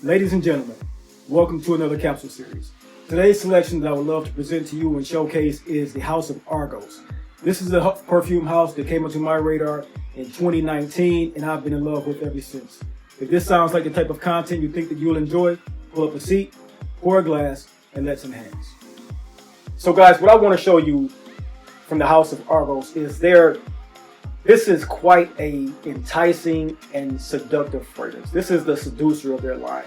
Ladies and gentlemen, welcome to another capsule series. Today's selection that I would love to present to you and showcase is the House of Argos. This is a perfume house that came onto my radar in 2019 and I've been in love with ever since. If this sounds like the type of content you think that you'll enjoy, pull up a seat, pour a glass, and let some hands. So guys, what I want to show you from the House of Argos is this is quite a enticing and seductive fragrance. This is the Seducer of their line.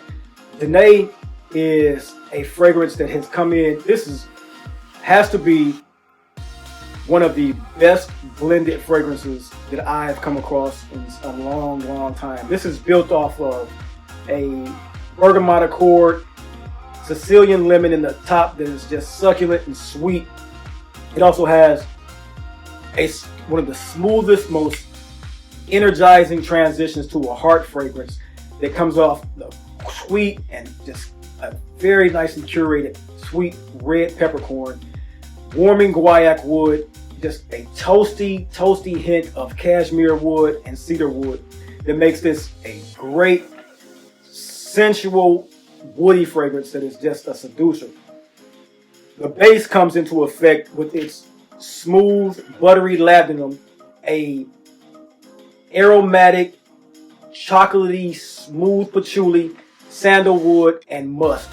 Danae is a fragrance that has come in. Has to be one of the best blended fragrances that I've come across in a long time. This is built off of a bergamot accord, Sicilian lemon in the top that is just succulent and sweet. It also has one of the smoothest, most energizing transitions to a heart fragrance that comes off the sweet and just a very nicely curated sweet red peppercorn, warming guaiac wood, just a toasty hint of cashmere wood and cedar wood that makes this a great sensual woody fragrance that is just a seducer. The base comes into effect with its smooth, buttery labdanum, a aromatic, chocolatey, smooth patchouli, sandalwood, and musk.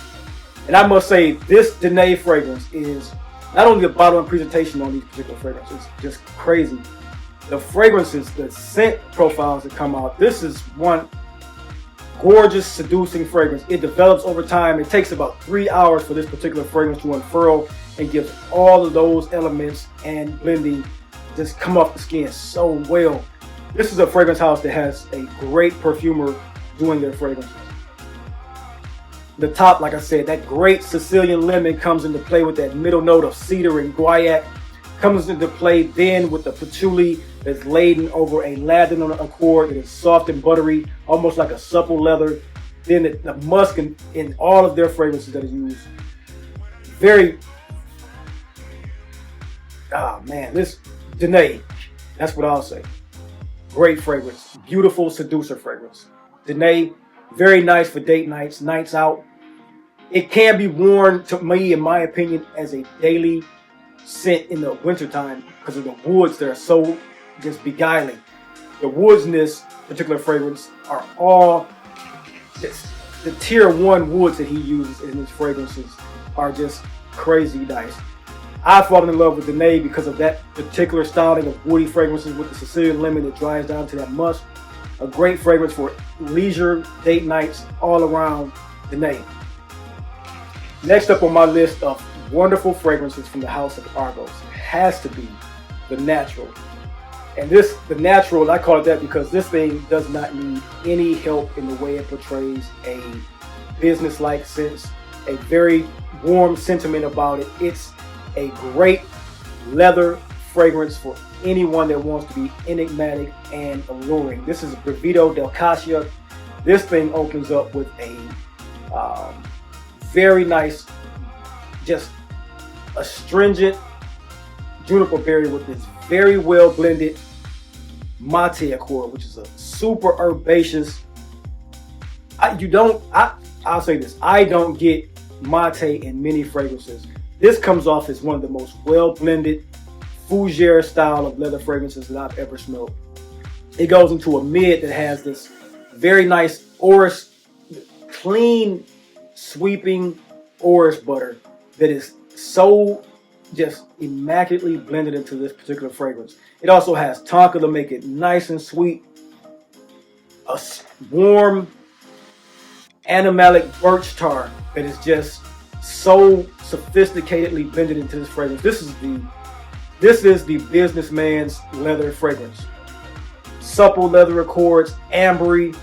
And I must say, this Danae fragrance is not only the bottle and presentation on these particular fragrances, it's just crazy. The fragrances, the scent profiles that come out, this is one gorgeous, seducing fragrance. It develops over time. It takes about 3 hours for this particular fragrance to unfurl and gives all of those elements and blending just come off the skin so well. This is a fragrance house that has a great perfumer doing their fragrances. The top, like I said, that great Sicilian lemon comes into play with that middle note of cedar and guaiac. Comes into play then with the patchouli that's laden over a labdanum accord that is soft and buttery, almost like a supple leather. Then the musk in all of their fragrances that are used. This Danae, that's what I'll say. Great fragrance, beautiful seducer fragrance. Danae, very nice for date nights, nights out. It can be worn, to me, in my opinion, as a daily scent in the wintertime because of the woods that are so just beguiling. The woods in this particular fragrance are all just the tier 1 woods that he uses in his fragrances are just crazy nice. I've fallen in love with Danae because of that particular styling of woody fragrances with the Sicilian lemon that dries down to that musk. A great fragrance for leisure date nights all around Danae. Next up on my list of wonderful fragrances from the House of Argos has to be the Natural. And the Natural, I call it that because this thing does not need any help in the way it portrays a business-like sense, a very warm sentiment about it. It's a great leather fragrance for anyone that wants to be enigmatic and alluring. This is Brivido Del Caccia. This thing opens up with a very nice, just astringent juniper berry with this very well blended mate accord, which is a super herbaceous. I'll say this, I don't get mate in many fragrances. This comes off as one of the most well blended fougere style of leather fragrances that I've ever smelled. It goes into a mid that has this very nice orris, clean sweeping orris butter that is so just immaculately blended into this particular fragrance. It also has tonka to make it nice and sweet, a warm animalic birch tar that is just so sophisticatedly blended into this fragrance. This is the businessman's leather fragrance. Supple leather accords, ambery.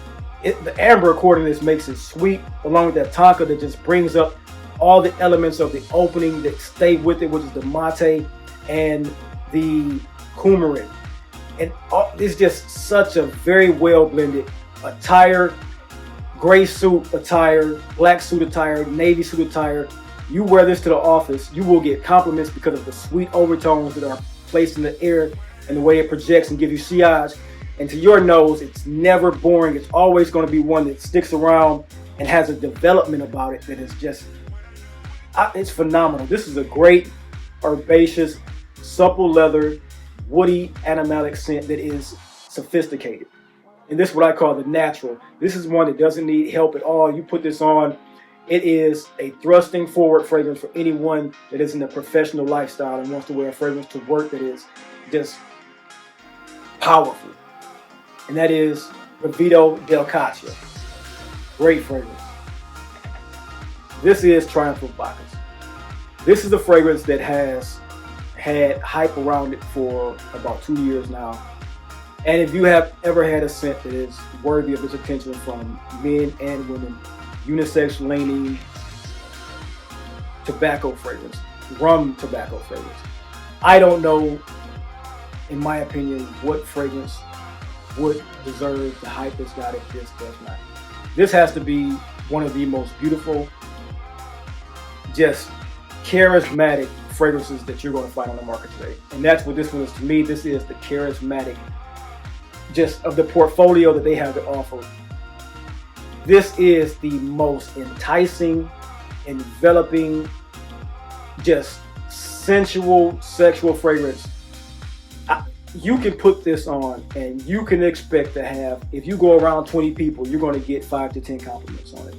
The amber accord in this makes it sweet, along with that tonka that just brings up all the elements of the opening that stay with it, which is the mate and the coumarin. And it's just such a very well blended attire, gray suit attire, black suit attire, navy suit attire. You wear this to the office, you will get compliments because of the sweet overtones that are placed in the air and the way it projects and gives you sillage. And to your nose, it's never boring. It's always going to be one that sticks around and has a development about it that is just, it's phenomenal. This is a great herbaceous, supple leather, woody, animalic scent that is sophisticated. And this is what I call the natural. This is one that doesn't need help at all. You put this on, it is a thrusting forward fragrance for anyone that is in a professional lifestyle and wants to wear a fragrance to work that is just powerful. And that is Brivido Della Caccia. Great fragrance. This is Triumph of Bacchus. This is a fragrance that has had hype around it for about 2 years now. And if you have ever had a scent that is worthy of its attention from men and women, unisex leaning tobacco fragrance, rum tobacco fragrance, I don't know, in my opinion, what fragrance would deserve the hype that's got it. This does not. This has to be one of the most beautiful, just charismatic fragrances that you're going to find on the market today. And that's what this one is to me. This is the charismatic, just of the portfolio that they have to offer. This is the most enticing, enveloping, just sensual, sexual fragrance. You can put this on and you can expect to have, if you go around 20 people, you're going to get 5 to 10 compliments on it.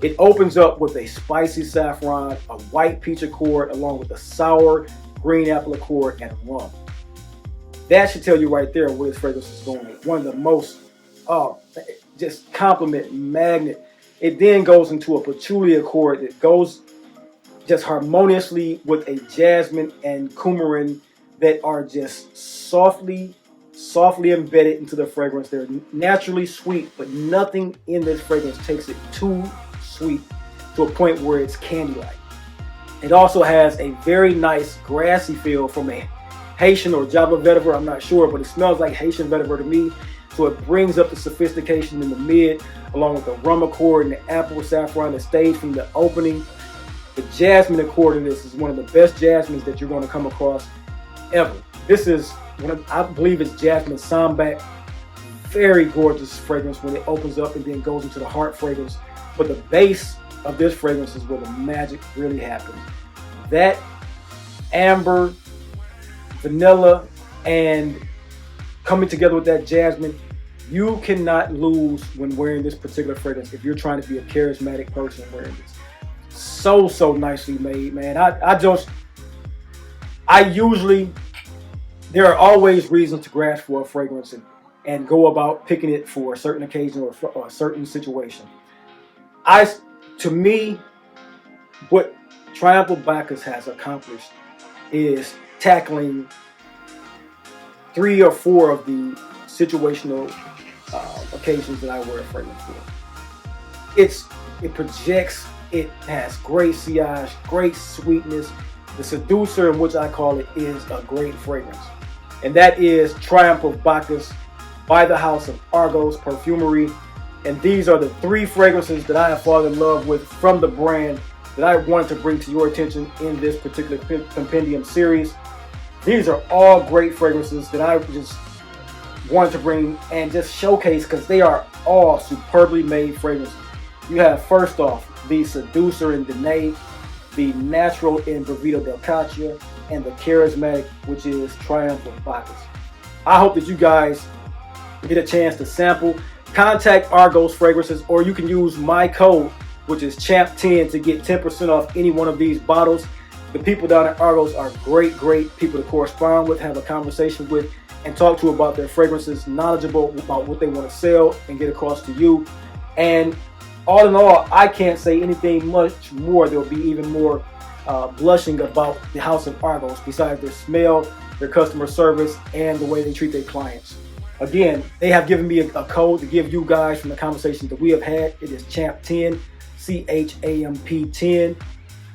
It opens up with a spicy saffron, a white peach accord, along with a sour green apple accord and rum. That should tell you right there where this fragrance is going. One of the most, just compliment magnet. It then goes into a patchouli accord that goes just harmoniously with a jasmine and coumarin that are just softly embedded into the fragrance. They're naturally sweet, but nothing in this fragrance takes it too sweet to a point where it's candy-like. It also has a very nice grassy feel from a Haitian or Java vetiver, I'm not sure, but it smells like Haitian vetiver to me. So it brings up the sophistication in the mid, along with the rum accord and the apple saffron that stays from the opening. The jasmine accord in this is one of the best jasmines that you're going to come across ever. This is one of, I believe it's jasmine sambac. Very gorgeous fragrance when it opens up and then goes into the heart fragrance. But the base of this fragrance is where the magic really happens. That amber, vanilla, and coming together with that jasmine, you cannot lose when wearing this particular fragrance if you're trying to be a charismatic person wearing this. So nicely made, man. I usually, there are always reasons to grasp for a fragrance and go about picking it for a certain occasion or a certain situation. To me, what Triumph of Bacchus has accomplished is tackling 3 or 4 of the situational occasions that I wear a fragrance for. It projects, it has great sillage, great sweetness. The Seducer, in which I call it, is a great fragrance. And that is Triumph of Bacchus by the house of Argos Perfumery. And these are the 3 fragrances that I have fallen in love with from the brand that I wanted to bring to your attention in this particular compendium series. These are all great fragrances that I just wanted to bring and just showcase because they are all superbly made fragrances. You have, first off, the Seducer in Danae, the natural in Brivido Della Caccia, and the charismatic, which is Triumph of Bacchus. I hope that you guys get a chance to sample. Contact Argos Fragrances, or you can use my code, which is CHAMP10, to get 10% off any one of these bottles. The people down at Argos are great people to correspond with, have a conversation with, and talk to about their fragrances, knowledgeable about what they want to sell and get across to you. And all in all, I can't say anything much more that will be even more blushing about the house of Argos, besides their smell, their customer service, and the way they treat their clients. Again, they have given me a code to give you guys from the conversations that we have had. It is CHAMP10, CHAMP10.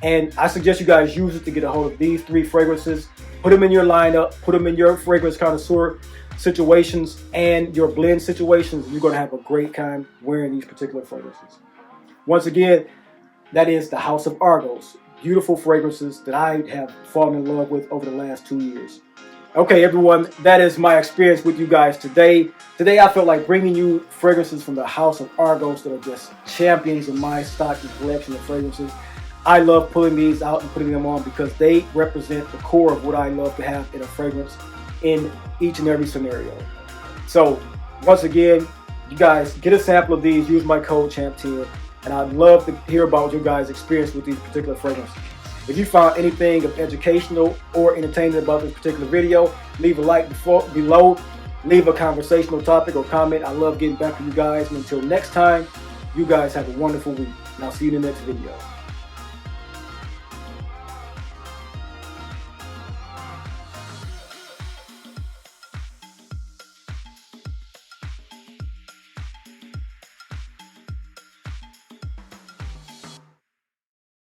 And I suggest you guys use it to get a hold of these 3 fragrances. Put them in your lineup, put them in your fragrance connoisseur situations and your blend situations. You're going to have a great time wearing these particular fragrances. Once again, that is the House of Argos. Beautiful fragrances that I have fallen in love with over the last 2 years. Okay, everyone, that is my experience with you guys today. Today, I felt like bringing you fragrances from the House of Argos that are just champions in my stock and collection of fragrances. I love pulling these out and putting them on because they represent the core of what I love to have in a fragrance in each and every scenario. So, once again, you guys get a sample of these, use my code CHAMP10, and I'd love to hear about your guys' experience with these particular fragrances. If you found anything of educational or entertaining about this particular video, leave a like below, leave a conversational topic or comment. I love getting back with you guys. And until next time, you guys have a wonderful week. And I'll see you in the next video.